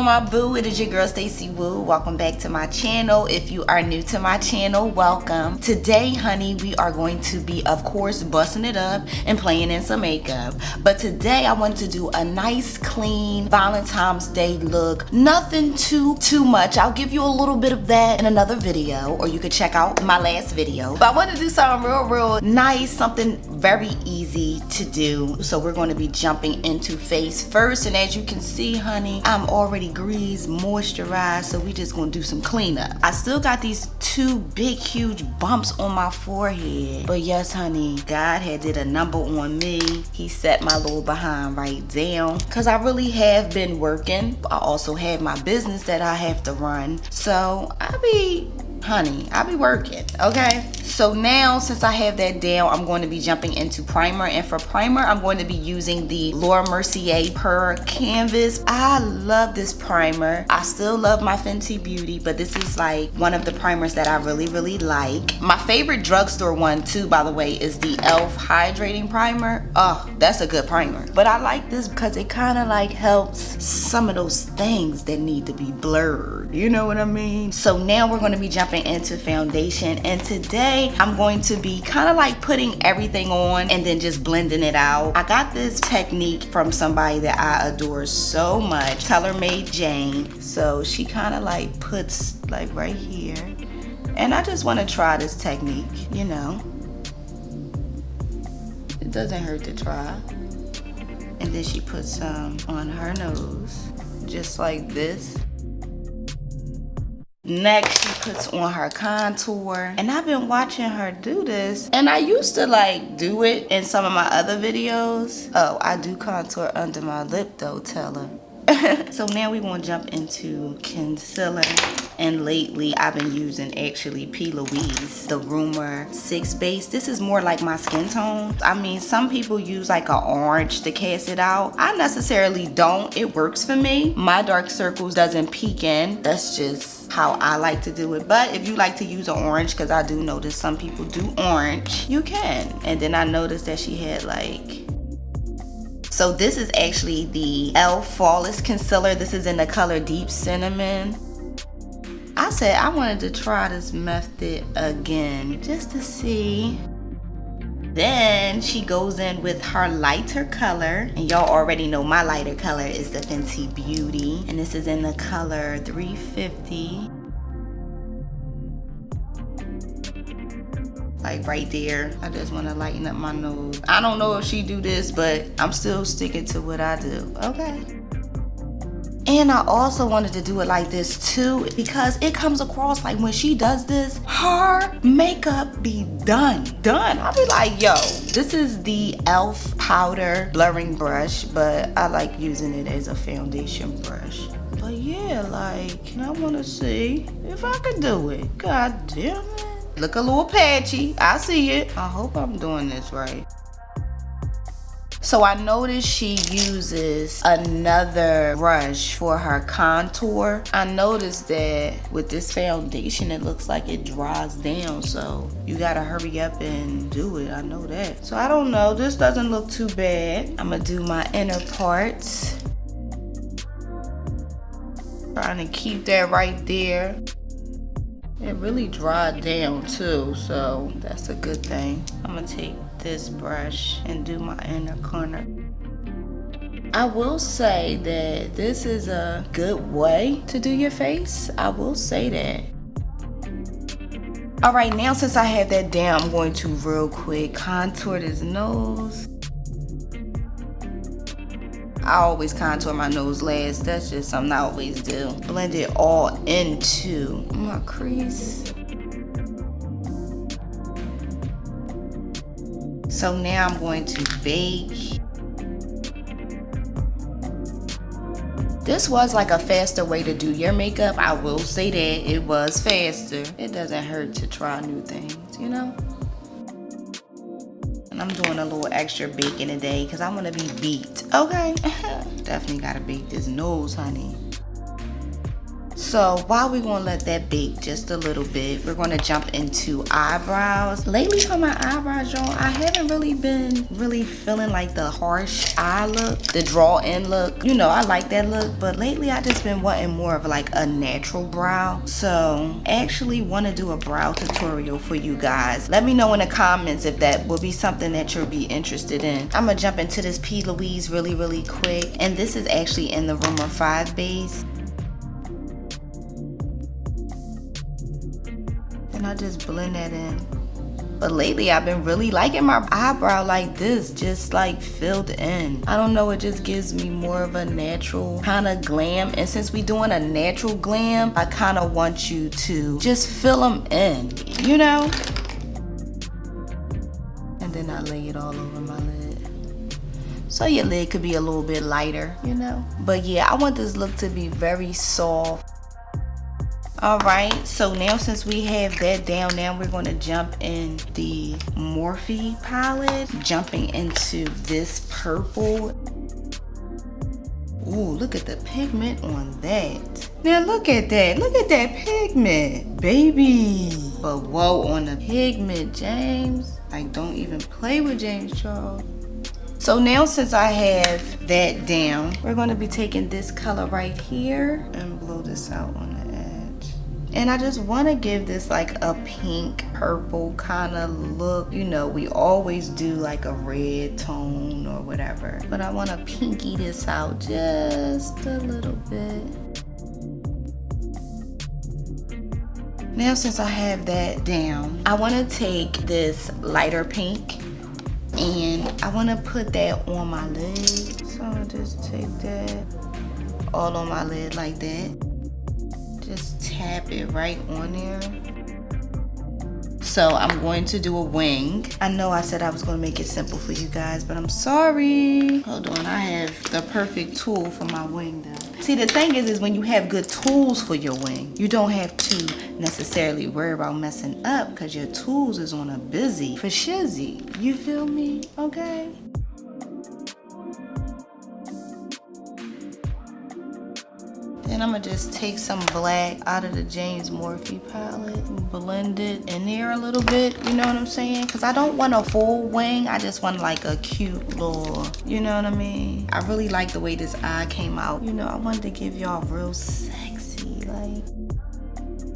on, my boo? It is your girl STACIEWO. Welcome back to my channel. If you are new to my channel, welcome. Today, honey, we are going to be, of course, busting it up and playing in some makeup. But today, I wanted to do a nice, clean Valentine's Day look. Nothing too much. I'll give you a little bit of that in another video, or you could check out my last video. But I want to do something real nice, something very easy to do. So we're going to be jumping into face first, and as you can see, honey, I'm already greased, moisturized, so we just gonna do some cleanup. I still got these two big huge bumps on my forehead, but yes, honey, God had did a number on me. He set my little behind right down, because I really have been working. I also have my business that I have to run, so I be working, okay? So now, since I have that down, I'm going to be jumping into primer. And for primer, I'm going to be using the Laura Mercier Per Canvas. I love this primer. I still love my Fenty Beauty, but this is like one of the primers that I really like. My favorite drugstore one too, by the way, is the e.l.f. Hydrating Primer. Oh, that's a good primer. But I like this because it kind of like helps some of those things that need to be blurred. You know what I mean? So now we're going to be jumping into foundation, and today I'm going to be kind of like putting everything on and then just blending it out. I got this technique from somebody that I adore so much, Tailor-Made Jane. So she kind of like puts like right here, and I just want to try this technique, you know. It doesn't hurt to try. And then she puts some on her nose, just like this. Next, she puts on her contour, and I've been watching her do this, and I used to like do it in some of my other videos. Oh, I do contour under my lip though, tell her. So now we want to jump into concealer, and lately I've been using actually P. Louise, the Rumor 6 base. This is more like my skin tone. I mean, some people use like an orange to cast it out. I necessarily don't. It works for me. My dark circles doesn't peek in. That's just how I like to do it. But if you like to use an orange, because I do notice some people do orange, you can. And then I noticed that she had like, so this is actually the e.l.f. Flawless Concealer. This is in the color Deep Cinnamon. I said I wanted to try this method again just to see. Then she goes in with her lighter color, and y'all already know my lighter color is the Fenty Beauty, and this is in the color 350. Like right there. I just want to lighten up my nose. I don't know if she do this, but I'm still sticking to what I do, okay? And I also wanted to do it like this too, because it comes across like when she does this, her makeup be done. I'll be like, yo, this is the e.l.f. powder blurring brush, but I like using it as a foundation brush. But yeah, like, I want to see if I could do it. God damn it. Look a little patchy. I see it. I hope I'm doing this right. So I noticed she uses another brush for her contour. I noticed that with this foundation, it looks like it dries down. So you gotta hurry up and do it. I know that. So I don't know. This doesn't look too bad. I'm gonna do my inner parts. Trying to keep that right there. It really dried down too, so that's a good thing. I'm gonna take this brush and do my inner corner. I will say that this is a good way to do your face. I will say that. All right, now since I have that down, I'm going to real quick contour this nose. I always contour my nose last. That's just something I always do. Blend it all into my crease. So now I'm going to bake. This was like a faster way to do your makeup. I will say that it was faster. It doesn't hurt to try new things, you know? And I'm doing a little extra baking today because I want to be beat, okay? Definitely gotta bake this nose, honey. So while we're gonna let that bake just a little bit, we're gonna jump into eyebrows. Lately for my eyebrows, y'all, I haven't really been feeling like the harsh eye look, the draw in look. You know, I like that look, but lately I just been wanting more of like a natural brow. So I actually want to do a brow tutorial for you guys. Let me know in the comments if that will be something that you'll be interested in. I'm gonna jump into this P. Louise really quick, and this is actually in the Rumor 5 base. And I just blend that in. But lately I've been really liking my eyebrow like this, just like filled in. I don't know, it just gives me more of a natural kind of glam. And since we doing a natural glam, I kind of want you to just fill them in, you know? And then I lay it all over my lid. So your lid could be a little bit lighter, you know? But yeah, I want this look to be very soft. Alright, so now since we have that down, now we're going to jump in the Morphe palette, jumping into this purple. Ooh, look at the pigment on that. Now look at that pigment, baby. But whoa on the pigment, James. Like, don't even play with James Charles. So now since I have that down, we're going to be taking this color right here and blow this out on the edge. And I just want to give this like a pink purple kind of look. You know, we always do like a red tone or whatever, but I want to pinky this out just a little bit. Now since I have that down, I want to take this lighter pink and I want to put that on my lid. So I'll just take that all on my lid like that. Just tap it right on there. So I'm going to do a wing. I know I said I was going to make it simple for you guys, but I'm sorry. Hold on, I have the perfect tool for my wing though. See, the thing is when you have good tools for your wing, you don't have to necessarily worry about messing up because your tools is on a busy for shizzy. You feel me? Okay. Then I'm gonna just take some black out of the James Morphe palette and blend it in there a little bit, you know what I'm saying? Because I don't want a full wing, I just want like a cute little, you know what I mean? I really like the way this eye came out. You know, I wanted to give y'all real sexy, like.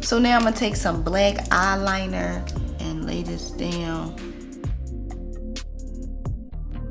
So now I'm gonna take some black eyeliner and lay this down.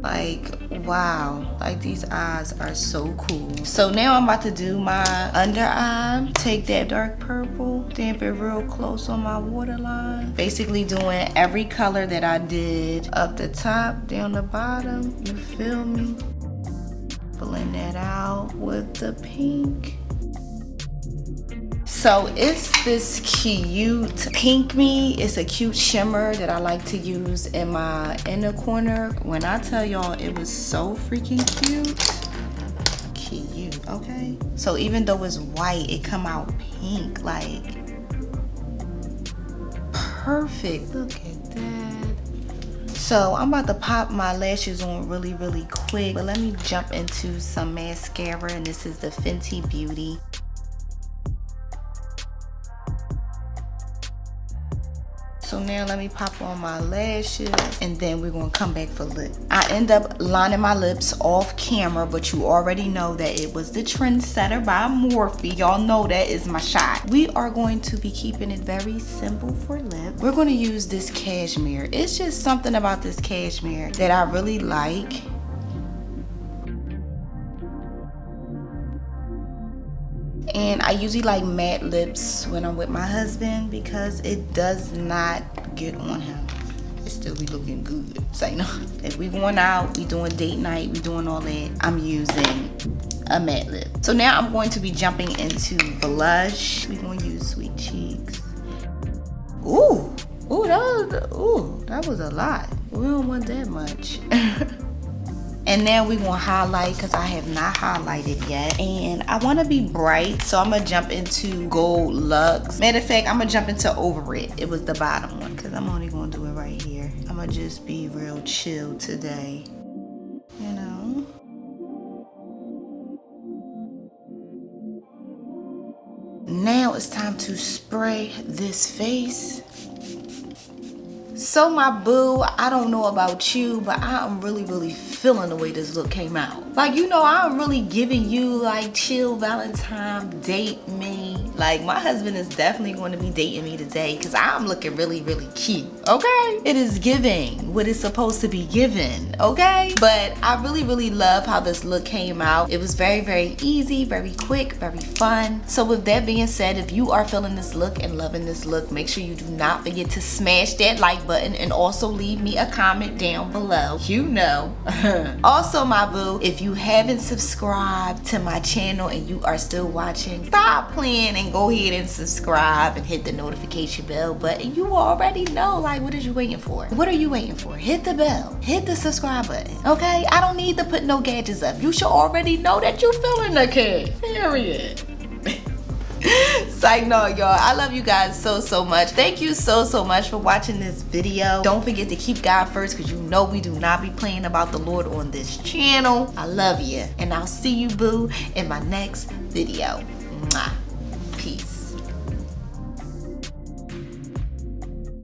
Like, wow, like these eyes are so cool. So now I'm about to do my under eye. Take that dark purple, damp it real close on my waterline. Basically doing every color that I did up the top, down the bottom, you feel me? Blend that out with the pink. So it's this cute pink me. It's a cute shimmer that I like to use in my inner corner. When I tell y'all it was so freaking cute, okay? So even though it's white, it come out pink, like perfect. Look at that. So I'm about to pop my lashes on really quick, but let me jump into some mascara, and this is the Fenty Beauty. So now let me pop on my lashes and then we're gonna come back for lip. I end up lining my lips off camera, but you already know that it was the Trendsetter by Morphe. Y'all know that is my shot. We are going to be keeping it very simple for lip. We're gonna use this cashmere. It's just something about this cashmere that I really like. And I usually like matte lips when I'm with my husband because it does not get on him. It still be looking good. So you know, if we going out, we doing date night, we doing all that, I'm using a matte lip. So now I'm going to be jumping into blush. We're gonna use Sweet Cheeks. Ooh, that was a lot. We don't want that much. And now we're gonna highlight because I have not highlighted yet. And I wanna be bright, so I'm gonna jump into Gold Luxe. Matter of fact, I'm gonna jump into Over It. It was the bottom one because I'm only gonna do it right here. I'm gonna just be real chill today, you know? Now it's time to spray this face. So my boo, I don't know about you, but I'm really feeling the way this look came out. Like, you know, I'm really giving you like chill Valentine, date me. Like, my husband is definitely going to be dating me today because I'm looking really cute, okay? It is giving what it's supposed to be given, okay? But I really love how this look came out. It was very easy, very quick, very fun. So with that being said, if you are feeling this look and loving this look, make sure you do not forget to smash that like button and also leave me a comment down below. You know. Also, my boo, if you haven't subscribed to my channel and you are still watching, stop playing and go ahead and subscribe and hit the notification bell button. You already know, like, what is you waiting for? What are you waiting for? Hit the bell, hit the subscribe button, okay? I don't need to put no gadgets up. You should already know that you feeling the kid, period. Psych, no, y'all. I love you guys so much. Thank you so much for watching this video. Don't forget to keep God first, because you know we do not be playing about the Lord on this channel. I love you, and I'll see you, boo, in my next video. Mwah.